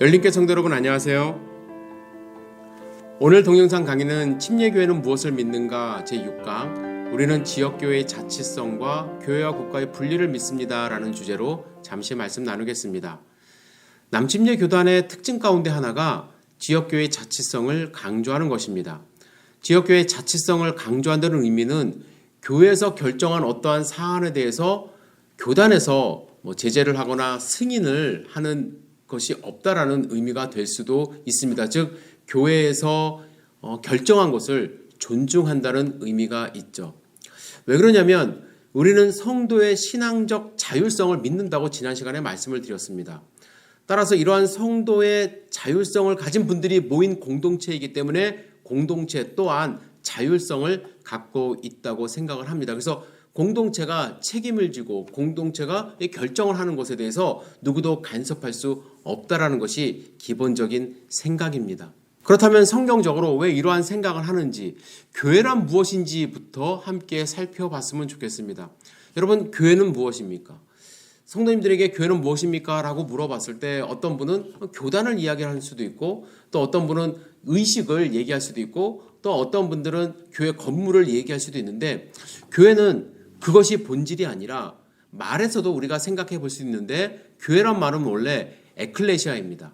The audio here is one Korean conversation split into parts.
열린교 성도 여러분 안녕하세요. 오늘 동영상 강의는 침례교회는 무엇을 믿는가 제6강 우리는 지역교회의 자치성과 교회와 국가의 분리를 믿습니다 라는 주제로 잠시 말씀 나누겠습니다. 남침례 교단의 특징 가운데 하나가 지역교회의 자치성을 강조하는 것입니다. 지역교회의 자치성을 강조한다는 의미는 교회에서 결정한 어떠한 사안에 대해서 교단에서 제재를 하거나 승인을 하는 것이 없다라는 의미가 될 수도 있습니다. 즉 교회에서 결정한 것을 존중한다는 의미가 있죠. 왜 그러냐면 우리는 성도의 신앙적 자율성을 믿는다고 지난 시간에 말씀을 드렸습니다. 따라서 이러한 성도의 자율성을 가진 분들이 모인 공동체이기 때문에 공동체 또한 자율성을 갖고 있다고 생각을 합니다. 그래서 공동체가 책임을 지고 공동체가 결정을 하는 것에 대해서 누구도 간섭할 수 없다라는 것이 기본적인 생각입니다. 그렇다면 성경적으로 왜 이러한 생각을 하는지, 교회란 무엇인지부터 함께 살펴봤으면 좋겠습니다. 여러분, 교회는 무엇입니까? 성도님들에게 교회는 무엇입니까? 라고 물어봤을 때 어떤 분은 교단을 이야기할 수도 있고 또 어떤 분은 의식을 얘기할 수도 있고 또 어떤 분들은 교회 건물을 얘기할 수도 있는데 교회는 그것이 본질이 아니라 말에서도 우리가 생각해 볼 수 있는데 교회란 말은 원래 에클레시아입니다.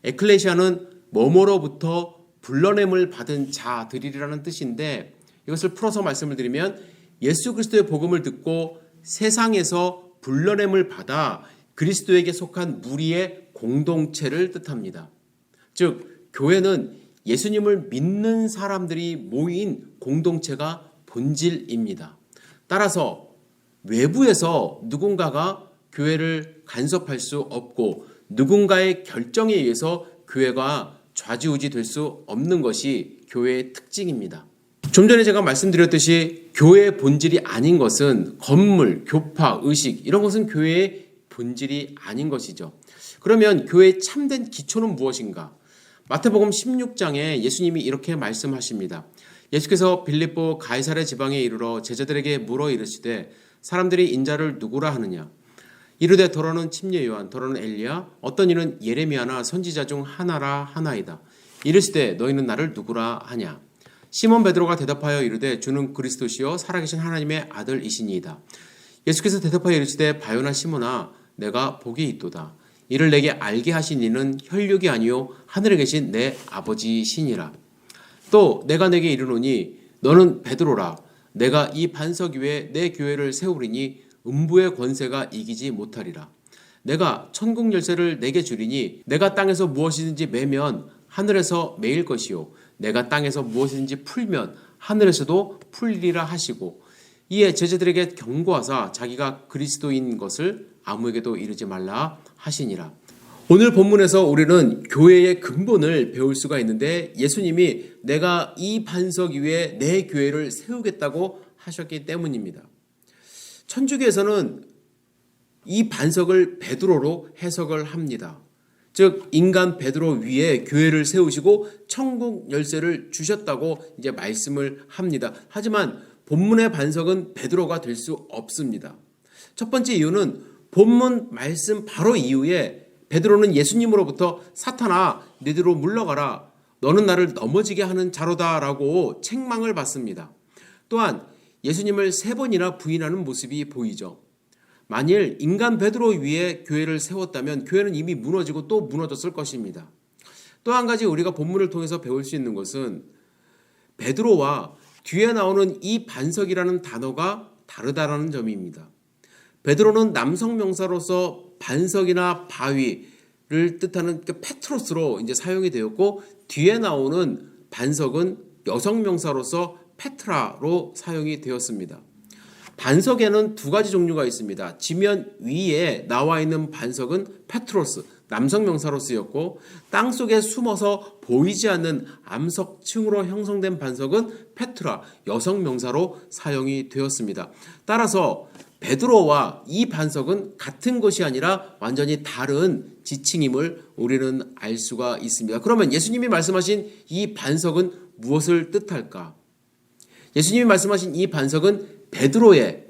에클레시아는 뭐뭐로부터 불러냄을 받은 자들이라는 뜻인데 이것을 풀어서 말씀을 드리면 예수 그리스도의 복음을 듣고 세상에서 불러냄을 받아 그리스도에게 속한 무리의 공동체를 뜻합니다. 즉 교회는 예수님을 믿는 사람들이 모인 공동체가 본질입니다. 따라서 외부에서 누군가가 교회를 간섭할 수 없고 누군가의 결정에 의해서 교회가 좌지우지 될 수 없는 것이 교회의 특징입니다. 좀 전에 제가 말씀드렸듯이 교회의 본질이 아닌 것은 건물, 교파, 의식 이런 것은 교회의 본질이 아닌 것이죠. 그러면 교회의 참된 기초는 무엇인가? 마태복음 16장에 예수님이 이렇게 말씀하십니다. 예수께서 빌립보 가이사랴 지방에 이르러 제자들에게 물어 이르시되 사람들이 인자를 누구라 하느냐? 이르되 더러는 침례 요한, 더러는 엘리야, 어떤 이는 예레미야나 선지자 중 하나라 하나이다. 이르시되 너희는 나를 누구라 하냐? 시몬 베드로가 대답하여 이르되 주는 그리스도시요 살아계신 하나님의 아들이시니이다. 예수께서 대답하여 이르시되 바요나 시몬아 내가 복이 있도다. 이를 내게 알게 하신 이는 혈육이 아니요 하늘에 계신 내 아버지시니라. 또 내가 내게 이르노니 너는 베드로라. 내가 이 반석 위에 내 교회를 세우리니 음부의 권세가 이기지 못하리라. 내가 천국 열쇠를 내게 주리니 내가 땅에서 무엇이든지 매면 하늘에서 매일 것이요 내가 땅에서 무엇이든지 풀면 하늘에서도 풀리리라 하시고 이에 제자들에게 경고하사 자기가 그리스도인 것을 아무에게도 이르지 말라 하시니라. 오늘 본문에서 우리는 교회의 근본을 배울 수가 있는데 예수님이 내가 이 반석 위에 내 교회를 세우겠다고 하셨기 때문입니다. 천주교에서는 이 반석을 베드로로 해석을 합니다. 즉 인간 베드로 위에 교회를 세우시고 천국 열쇠를 주셨다고 이제 말씀을 합니다. 하지만 본문의 반석은 베드로가 될 수 없습니다. 첫 번째 이유는 본문 말씀 바로 이후에 베드로는 예수님으로부터 사탄아 너희로 물러가라 너는 나를 넘어지게 하는 자로다 라고 책망을 받습니다. 또한 예수님을 3번이나 부인하는 모습이 보이죠. 만일 인간 베드로 위에 교회를 세웠다면 교회는 이미 무너지고 또 무너졌을 것입니다. 또 한 가지 우리가 본문을 통해서 배울 수 있는 것은 베드로와 뒤에 나오는 이 반석이라는 단어가 다르다라는 점입니다. 베드로는 남성 명사로서 반석이나 바위를 뜻하는 페트로스로 이제 사용이 되었고 뒤에 나오는 반석은 여성 명사로서 페트라로 사용이 되었습니다. 반석에는 2가지 종류가 있습니다. 지면 위에 나와 있는 반석은 페트로스, 남성 명사로 쓰였고 땅속에 숨어서 보이지 않는 암석층으로 형성된 반석은 페트라, 여성 명사로 사용이 되었습니다. 따라서 베드로와 이 반석은 같은 것이 아니라 완전히 다른 지칭임을 우리는 알 수가 있습니다. 그러면 예수님이 말씀하신 이 반석은 무엇을 뜻할까? 예수님이 말씀하신 이 반석은 베드로의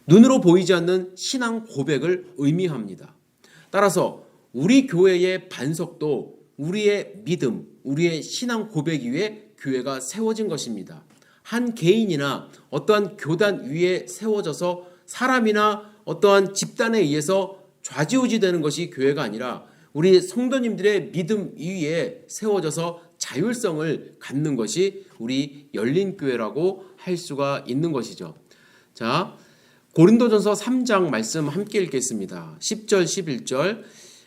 눈으로 보이지 않는 신앙 고백을 의미합니다. 따라서 우리 교회의 반석도 우리의 믿음, 우리의 신앙 고백 위에 교회가 세워진 것입니다. 한 개인이나 어떠한 교단 위에 세워져서 사람이나 어떠한 집단에 의해서 좌지우지되는 것이 교회가 아니라 우리 성도님들의 믿음 위에 세워져서 자율성을 갖는 것이 우리 열린교회라고 할 수가 있는 것이죠. 자, 고린도전서 3장 말씀 함께 읽겠습니다. 10절 11절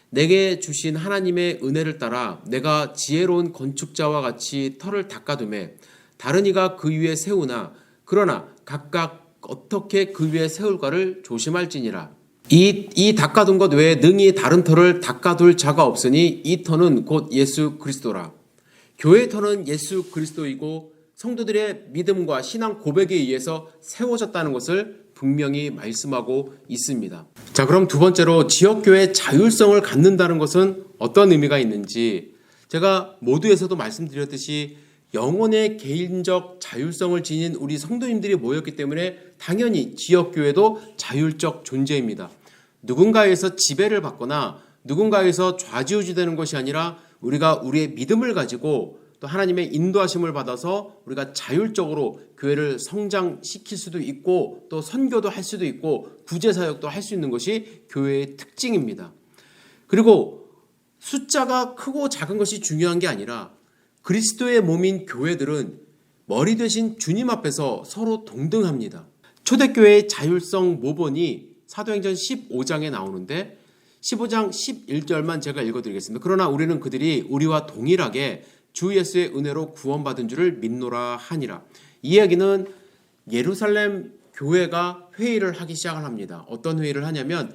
내게 주신 하나님의 은혜를 따라 내가 지혜로운 건축자와 같이 터를 닦아두매 다른 이가 그 위에 세우나 그러나 각각 어떻게 그 위에 세울까를 조심할지니라. 이 닦아둔 것 외에 능히 다른 터를 닦아둘 자가 없으니 이 터는 곧 예수 그리스도라. 교회의 터는 예수 그리스도이고 성도들의 믿음과 신앙 고백에 의해서 세워졌다는 것을 분명히 말씀하고 있습니다. 자, 그럼 두 번째로 지역교회의 자율성을 갖는다는 것은 어떤 의미가 있는지, 제가 모두에서도 말씀드렸듯이 영혼의 개인적 자율성을 지닌 우리 성도님들이 모였기 때문에 당연히 지역교회도 자율적 존재입니다. 누군가에서 지배를 받거나 누군가에서 좌지우지되는 것이 아니라 우리가 우리의 믿음을 가지고 또 하나님의 인도하심을 받아서 우리가 자율적으로 교회를 성장시킬 수도 있고 또 선교도 할 수도 있고 구제사역도 할 수 있는 것이 교회의 특징입니다. 그리고 숫자가 크고 작은 것이 중요한 게 아니라 그리스도의 몸인 교회들은 머리 되신 주님 앞에서 서로 동등합니다. 초대교회의 자율성 모본이 사도행전 15장에 나오는데 15장 11절만 제가 읽어드리겠습니다. 그러나 우리는 그들이 우리와 동일하게 주 예수의 은혜로 구원받은 줄을 믿노라 하니라. 이 이야기는 예루살렘 교회가 회의를 하기 시작을 합니다. 어떤 회의를 하냐면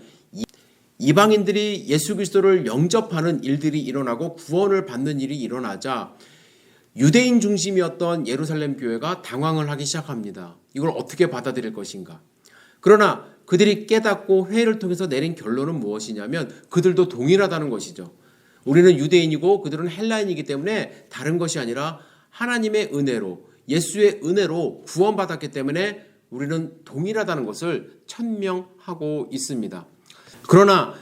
이방인들이 예수 그리스도를 영접하는 일들이 일어나고 구원을 받는 일이 일어나자 유대인 중심이었던 예루살렘 교회가 당황을 하기 시작합니다. 이걸 어떻게 받아들일 것인가. 그러나 그들이 깨닫고 회의를 통해서 내린 결론은 무엇이냐면 그들도 동일하다는 것이죠. 우리는 유대인이고 그들은 헬라인이기 때문에 다른 것이 아니라 하나님의 은혜로 예수의 은혜로 구원받았기 때문에 우리는 동일하다는 것을 천명하고 있습니다. 그러나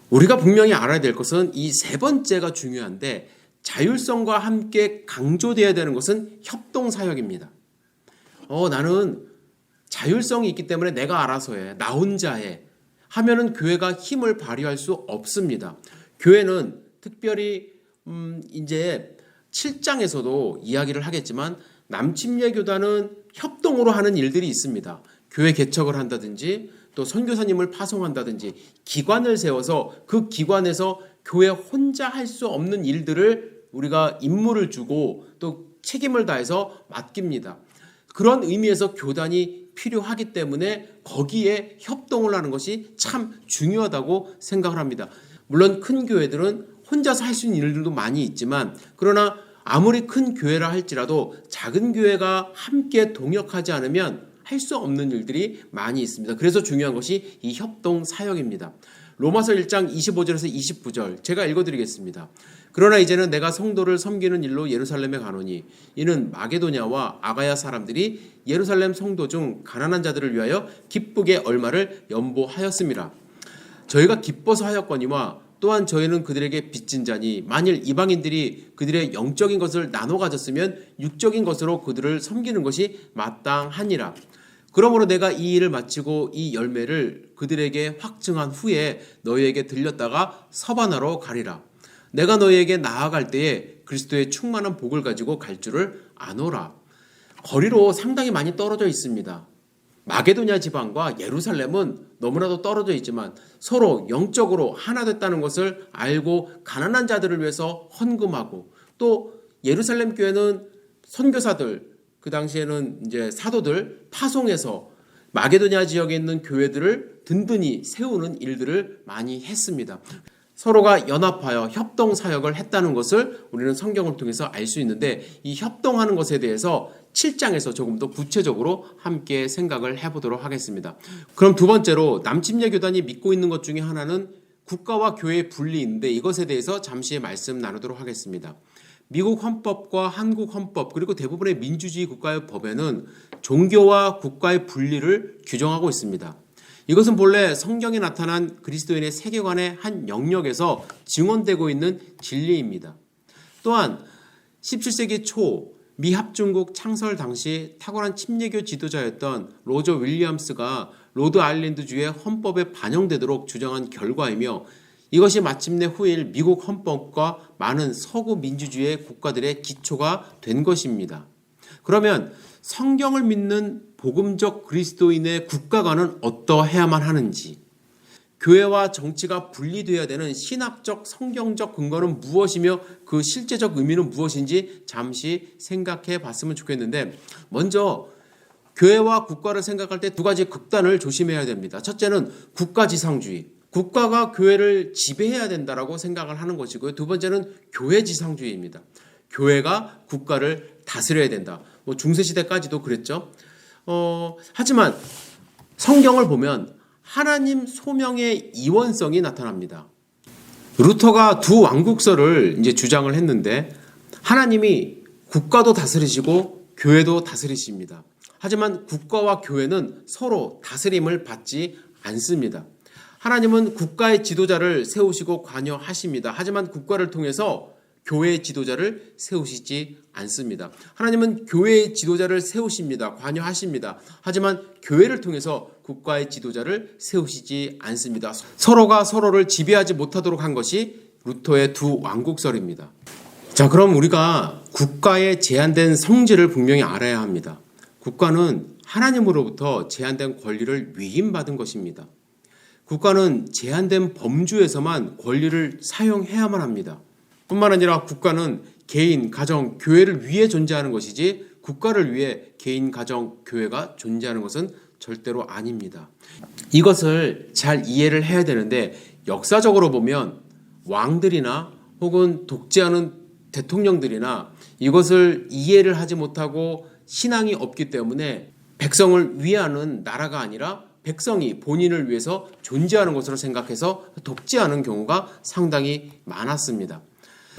우리가 분명히 알아야 될 것은 이 세 번째가 중요한데 자율성과 함께 강조되어야 되는 것은 협동사역입니다. 나는 자율성이 있기 때문에 내가 알아서 해. 나 혼자 해. 하면은 교회가 힘을 발휘할 수 없습니다. 교회는 특별히 이제 7장에서도 이야기를 하겠지만 남침례 교단은 협동으로 하는 일들이 있습니다. 교회 개척을 한다든지 또 선교사님을 파송한다든지 기관을 세워서 그 기관에서 교회 혼자 할 수 없는 일들을 우리가 임무를 주고 또 책임을 다해서 맡깁니다. 그런 의미에서 교단이 필요하기 때문에 거기에 협동을 하는 것이 참 중요하다고 생각을 합니다. 물론 큰 교회들은 혼자서 할 수 있는 일들도 많이 있지만 그러나 아무리 큰 교회라 할지라도 작은 교회가 함께 동역하지 않으면 할 수 없는 일들이 많이 있습니다. 그래서 중요한 것이 이 협동 사역입니다. 로마서 1장 25절에서 29절 제가 읽어드리겠습니다. 그러나 이제는 내가 성도를 섬기는 일로 예루살렘에 가노니 이는 마게도냐와 아가야 사람들이 예루살렘 성도 중 가난한 자들을 위하여 기쁘게 얼마를 연보하였음이라. 저희가 기뻐서 하였거니와 또한 저희는 그들에게 빚진 자니 만일 이방인들이 그들의 영적인 것을 나눠 가졌으면 육적인 것으로 그들을 섬기는 것이 마땅하니라. 그러므로 내가 이 일을 마치고 이 열매를 그들에게 확증한 후에 너희에게 들렸다가 서바나로 가리라. 내가 너희에게 나아갈 때에 그리스도의 충만한 복을 가지고 갈 줄을 아노라. 거리로 상당히 많이 떨어져 있습니다. 마게도냐 지방과 예루살렘은 너무나도 떨어져 있지만 서로 영적으로 하나 됐다는 것을 알고 가난한 자들을 위해서 헌금하고 또 예루살렘 교회는 선교사들 그 당시에는 이제 사도들 파송해서 마게도냐 지역에 있는 교회들을 든든히 세우는 일들을 많이 했습니다. 서로가 연합하여 협동 사역을 했다는 것을 우리는 성경을 통해서 알 수 있는데 이 협동하는 것에 대해서 7장에서 조금 더 구체적으로 함께 생각을 해보도록 하겠습니다. 그럼 두 번째로 남침례 교단이 믿고 있는 것 중에 하나는 국가와 교회의 분리인데 이것에 대해서 잠시 말씀 나누도록 하겠습니다. 미국 헌법과 한국 헌법 그리고 대부분의 민주주의 국가의 법에는 종교와 국가의 분리를 규정하고 있습니다. 이것은 본래 성경에 나타난 그리스도인의 세계관의 한 영역에서 증언되고 있는 진리입니다. 또한 17세기 초 미합중국 창설 당시 탁월한 침례교 지도자였던 로저 윌리엄스가 로드 아일랜드주의 헌법에 반영되도록 주장한 결과이며 이것이 마침내 후일 미국 헌법과 많은 서구 민주주의 국가들의 기초가 된 것입니다. 그러면 성경을 믿는 복음적 그리스도인의 국가관은 어떠해야만 하는지, 교회와 정치가 분리되어야 되는 신학적 성경적 근거는 무엇이며 그 실제적 의미는 무엇인지 잠시 생각해 봤으면 좋겠는데, 먼저 교회와 국가를 생각할 때 두 가지 극단을 조심해야 됩니다. 첫째는 국가지상주의, 국가가 교회를 지배해야 된다라고 생각을 하는 것이고요. 두 번째는 교회지상주의입니다. 교회가 국가를 다스려야 된다. 중세시대까지도 그랬죠. 하지만 성경을 보면 하나님 소명의 이원성이 나타납니다. 루터가 두 왕국설을 이제 주장을 했는데 하나님이 국가도 다스리시고 교회도 다스리십니다. 하지만 국가와 교회는 서로 다스림을 받지 않습니다. 하나님은 국가의 지도자를 세우시고 관여하십니다. 하지만 국가를 통해서 교회의 지도자를 세우시지 않습니다. 하나님은 교회의 지도자를 세우십니다. 관여하십니다. 하지만 교회를 통해서 국가의 지도자를 세우시지 않습니다. 서로가 서로를 지배하지 못하도록 한 것이 루터의 두 왕국설입니다. 자, 그럼 우리가 국가의 제한된 성질을 분명히 알아야 합니다. 국가는 하나님으로부터 제한된 권리를 위임받은 것입니다. 국가는 제한된 범주에서만 권리를 사용해야만 합니다. 뿐만 아니라 국가는 개인, 가정, 교회를 위해 존재하는 것이지 국가를 위해 개인, 가정, 교회가 존재하는 것은 절대로 아닙니다. 이것을 잘 이해를 해야 되는데 역사적으로 보면 왕들이나 혹은 독재하는 대통령들이나 이것을 이해를 하지 못하고 신앙이 없기 때문에 백성을 위하는 나라가 아니라 백성이 본인을 위해서 존재하는 것으로 생각해서 독재하는 경우가 상당히 많았습니다.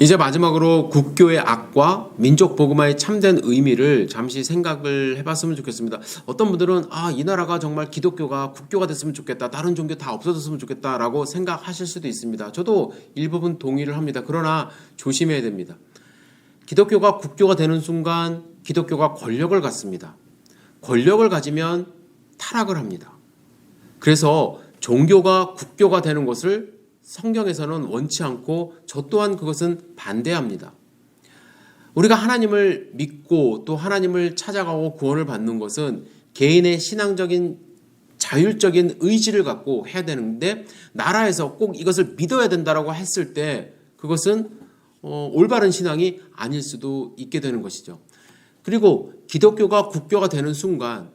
이제 마지막으로 국교의 악과 민족 복음화의 참된 의미를 잠시 생각을 해봤으면 좋겠습니다. 어떤 분들은 이 나라가 정말 기독교가 국교가 됐으면 좋겠다, 다른 종교 다 없어졌으면 좋겠다라고 생각하실 수도 있습니다. 저도 일부분 동의를 합니다. 그러나 조심해야 됩니다. 기독교가 국교가 되는 순간 기독교가 권력을 갖습니다. 권력을 가지면 타락을 합니다. 그래서 종교가 국교가 되는 것을 성경에서는 원치 않고 저 또한 그것은 반대합니다. 우리가 하나님을 믿고 또 하나님을 찾아가고 구원을 받는 것은 개인의 신앙적인 자율적인 의지를 갖고 해야 되는데 나라에서 꼭 이것을 믿어야 된다라고 했을 때 그것은 올바른 신앙이 아닐 수도 있게 되는 것이죠. 그리고 기독교가 국교가 되는 순간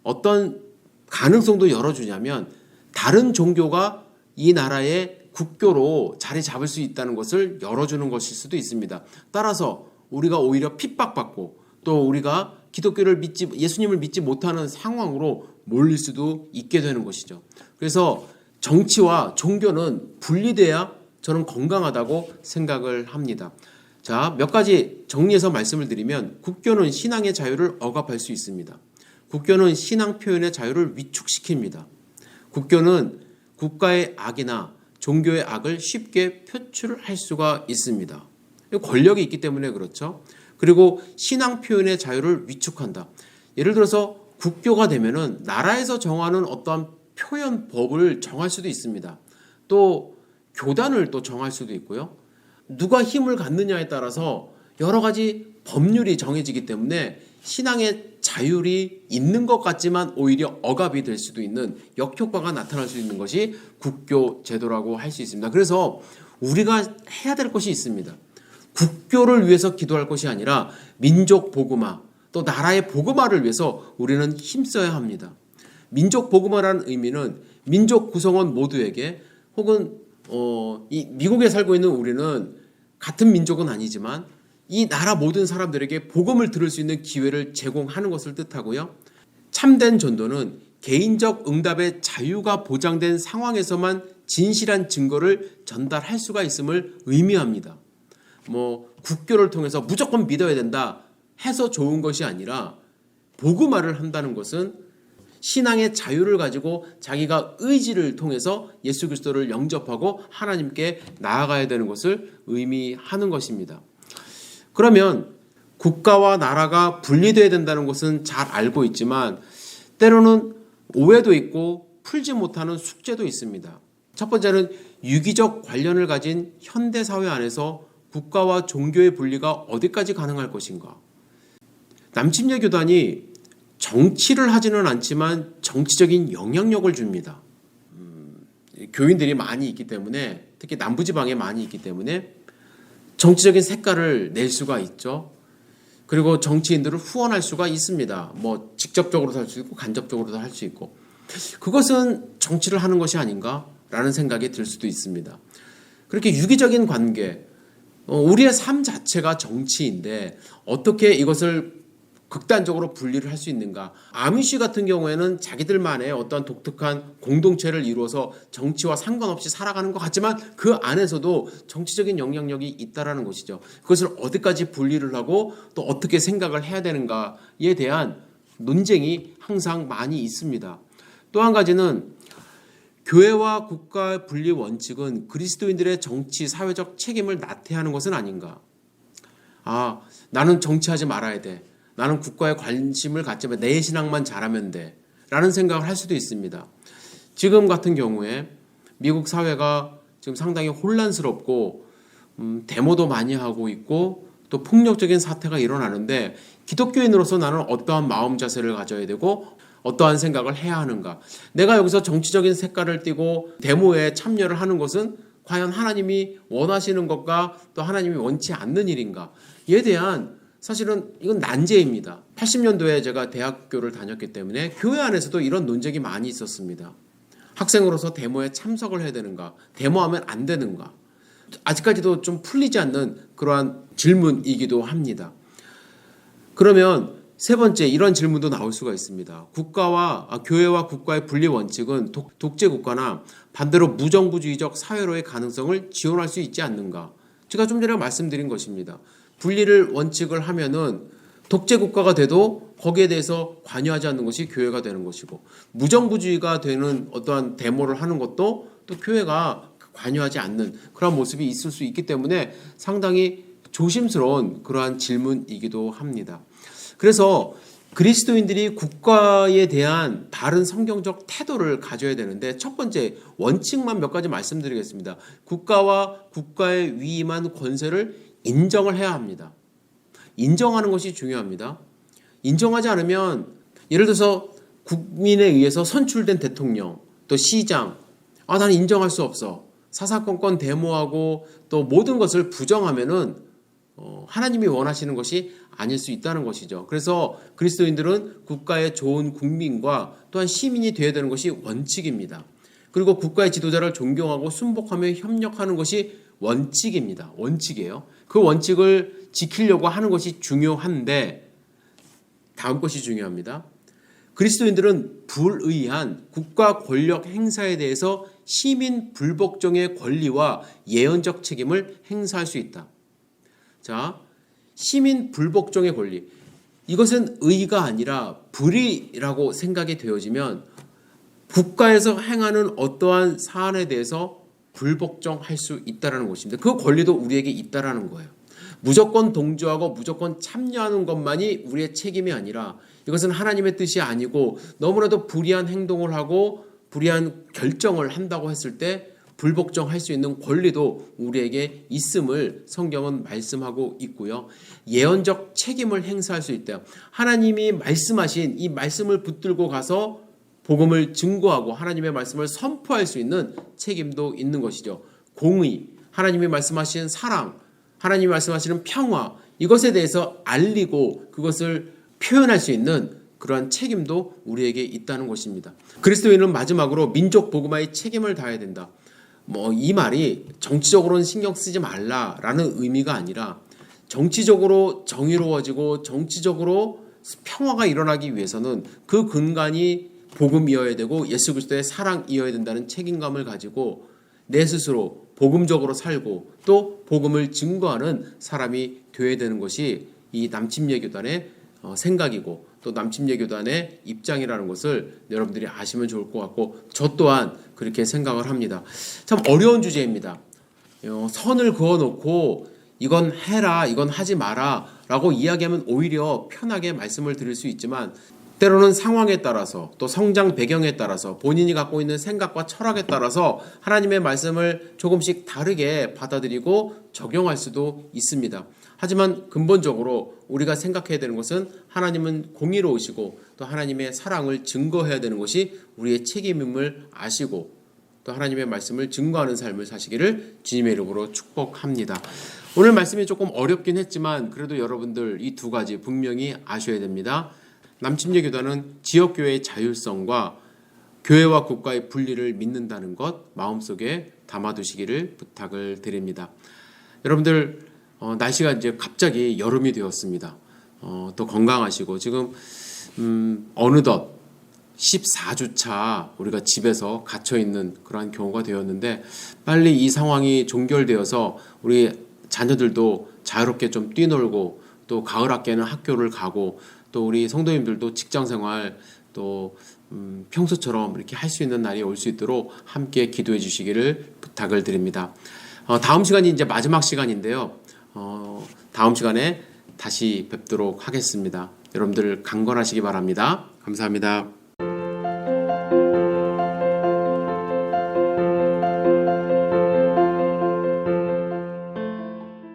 어떤 가능성도 열어주냐면 다른 종교가 이 나라의 국교로 자리 잡을 수 있다는 것을 열어주는 것일 수도 있습니다. 따라서 우리가 오히려 핍박받고 또 우리가 예수님을 믿지 못하는 상황으로 몰릴 수도 있게 되는 것이죠. 그래서 정치와 종교는 분리돼야 저는 건강하다고 생각을 합니다. 자, 몇 가지 정리해서 말씀을 드리면 국교는 신앙의 자유를 억압할 수 있습니다. 국교는 신앙 표현의 자유를 위축시킵니다. 국교는 국가의 악이나 종교의 악을 쉽게 표출할 수가 있습니다. 권력이 있기 때문에 그렇죠. 그리고 신앙 표현의 자유를 위축한다. 예를 들어서 국교가 되면은 나라에서 정하는 어떠한 표현법을 정할 수도 있습니다. 또 교단을 또 정할 수도 있고요. 누가 힘을 갖느냐에 따라서 여러 가지 법률이 정해지기 때문에 신앙의 자율이 있는 것 같지만 오히려 억압이 될 수도 있는 역효과가 나타날 수 있는 것이 국교 제도라고 할 수 있습니다. 그래서 우리가 해야 될 것이 있습니다. 국교를 위해서 기도할 것이 아니라 민족 복음화 또 나라의 복음화를 위해서 우리는 힘써야 합니다. 민족 복음화라는 의미는 민족 구성원 모두에게 혹은 이 미국에 살고 있는 우리는 같은 민족은 아니지만 이 나라 모든 사람들에게 복음을 들을 수 있는 기회를 제공하는 것을 뜻하고요. 참된 전도는 개인적 응답의 자유가 보장된 상황에서만 진실한 증거를 전달할 수가 있음을 의미합니다. 국교를 통해서 무조건 믿어야 된다 해서 좋은 것이 아니라 복음화를 한다는 것은 신앙의 자유를 가지고 자기가 의지를 통해서 예수 그리스도를 영접하고 하나님께 나아가야 되는 것을 의미하는 것입니다. 그러면 국가와 나라가 분리되어야 된다는 것은 잘 알고 있지만 때로는 오해도 있고 풀지 못하는 숙제도 있습니다. 첫 번째는 유기적 관련을 가진 현대사회 안에서 국가와 종교의 분리가 어디까지 가능할 것인가. 남침례 교단이 정치를 하지는 않지만 정치적인 영향력을 줍니다. 교인들이 많이 있기 때문에, 특히 남부지방에 많이 있기 때문에 정치적인 색깔을 낼 수가 있죠. 그리고 정치인들을 후원할 수가 있습니다. 뭐 직접적으로도 할 수 있고 간접적으로도 할 수 있고. 그것은 정치를 하는 것이 아닌가라는 생각이 들 수도 있습니다. 그렇게 유기적인 관계, 우리의 삶 자체가 정치인데 어떻게 이것을 극단적으로 분리를 할 수 있는가. 아미시 같은 경우에는 자기들만의 어떤 독특한 공동체를 이루어서 정치와 상관없이 살아가는 것 같지만 그 안에서도 정치적인 영향력이 있다라는 것이죠. 그것을 어디까지 분리를 하고 또 어떻게 생각을 해야 되는가에 대한 논쟁이 항상 많이 있습니다. 또 한 가지는 교회와 국가의 분리 원칙은 그리스도인들의 정치, 사회적 책임을 나태하는 것은 아닌가. 나는 정치하지 말아야 돼. 나는 국가에 관심을 갖지만 내 신앙만 잘하면 돼. 라는 생각을 할 수도 있습니다. 지금 같은 경우에 미국 사회가 지금 상당히 혼란스럽고 데모도 많이 하고 있고 또 폭력적인 사태가 일어나는데 기독교인으로서 나는 어떠한 마음 자세를 가져야 되고 어떠한 생각을 해야 하는가. 내가 여기서 정치적인 색깔을 띠고 데모에 참여를 하는 것은 과연 하나님이 원하시는 것과 또 하나님이 원치 않는 일인가. 이에 대한 사실은 이건 난제입니다. 80년도에 제가 대학교를 다녔기 때문에 교회 안에서도 이런 논쟁이 많이 있었습니다. 학생으로서 데모에 참석을 해야 되는가, 데모하면 안 되는가. 아직까지도 좀 풀리지 않는 그러한 질문이기도 합니다. 그러면 세 번째 이런 질문도 나올 수가 있습니다. 교회와 국가의 분리 원칙은 독재 국가나 반대로 무정부주의적 사회로의 가능성을 지원할 수 있지 않는가. 제가 좀 전에 말씀드린 것입니다. 분리를 원칙을 하면은 독재 국가가 돼도 거기에 대해서 관여하지 않는 것이 교회가 되는 것이고 무정부주의가 되는 어떠한 데모를 하는 것도 또 교회가 관여하지 않는 그런 모습이 있을 수 있기 때문에 상당히 조심스러운 그러한 질문이기도 합니다. 그래서 그리스도인들이 국가에 대한 바른 성경적 태도를 가져야 되는데 첫 번째 원칙만 몇 가지 말씀드리겠습니다. 국가와 국가에 위임한 권세를 인정을 해야 합니다. 인정하는 것이 중요합니다. 인정하지 않으면 예를 들어서 국민에 의해서 선출된 대통령, 또 시장, 나는 인정할 수 없어. 사사건건 데모하고 또 모든 것을 부정하면은 하나님이 원하시는 것이 아닐 수 있다는 것이죠. 그래서 그리스도인들은 국가의 좋은 국민과 또한 시민이 되어야 되는 것이 원칙입니다. 그리고 국가의 지도자를 존경하고 순복하며 협력하는 것이 원칙입니다. 원칙이에요. 그 원칙을 지키려고 하는 것이 중요한데 다음 것이 중요합니다. 그리스도인들은 불의한 국가 권력 행사에 대해서 시민 불복종의 권리와 예언적 책임을 행사할 수 있다. 자, 시민 불복종의 권리. 이것은 의가 아니라 불의라고 생각이 되어지면 국가에서 행하는 어떠한 사안에 대해서 불복종할 수 있다는 것입니다. 그 권리도 우리에게 있다는 거예요. 무조건 동조하고 무조건 참여하는 것만이 우리의 책임이 아니라 이것은 하나님의 뜻이 아니고 너무나도 불의한 행동을 하고 불의한 결정을 한다고 했을 때 불복종할 수 있는 권리도 우리에게 있음을 성경은 말씀하고 있고요. 예언적 책임을 행사할 수 있대요. 하나님이 말씀하신 이 말씀을 붙들고 가서 복음을 증거하고 하나님의 말씀을 선포할 수 있는 책임도 있는 것이죠. 공의, 하나님이 말씀하신 사랑, 하나님이 말씀하시는 평화, 이것에 대해서 알리고 그것을 표현할 수 있는 그러한 책임도 우리에게 있다는 것입니다. 그리스도인은 마지막으로 민족 복음화의 책임을 다해야 된다. 이 말이 정치적으로는 신경 쓰지 말라라는 의미가 아니라 정치적으로 정의로워지고 정치적으로 평화가 일어나기 위해서는 그 근간이 복음이어야 되고 예수 그리스도의 사랑이어야 된다는 책임감을 가지고 내 스스로 복음적으로 살고 또 복음을 증거하는 사람이 되어야 되는 것이 이 남침례 교단의 생각이고 또 남침예교단의 입장이라는 것을 여러분들이 아시면 좋을 것 같고 저 또한 그렇게 생각을 합니다. 참 어려운 주제입니다. 선을 그어놓고 이건 해라, 이건 하지 마라 라고 이야기하면 오히려 편하게 말씀을 드릴 수 있지만 때로는 상황에 따라서 또 성장 배경에 따라서 본인이 갖고 있는 생각과 철학에 따라서 하나님의 말씀을 조금씩 다르게 받아들이고 적용할 수도 있습니다. 하지만 근본적으로 우리가 생각해야 되는 것은 하나님은 공의로우시고 또 하나님의 사랑을 증거해야 되는 것이 우리의 책임임을 아시고 또 하나님의 말씀을 증거하는 삶을 사시기를 주님의 이름으로 축복합니다. 오늘 말씀이 조금 어렵긴 했지만 그래도 여러분들 이 두 가지 분명히 아셔야 됩니다. 남침예교단은 지역교회의 자율성과 교회와 국가의 분리를 믿는다는 것 마음속에 담아두시기를 부탁을 드립니다. 여러분들 날씨가 이제 갑자기 여름이 되었습니다. 또 건강하시고 지금 어느덧 14주차 우리가 집에서 갇혀있는 그러한 경우가 되었는데 빨리 이 상황이 종결되어서 우리 자녀들도 자유롭게 좀 뛰놀고 또 가을 학기에는 학교를 가고 또 우리 성도님들도 직장생활 또 평소처럼 이렇게 할 수 있는 날이 올 수 있도록 함께 기도해 주시기를 부탁을 드립니다. 다음 시간이 이제 마지막 시간인데요. 다음 시간에 다시 뵙도록 하겠습니다. 여러분들 강건하시기 바랍니다. 감사합니다.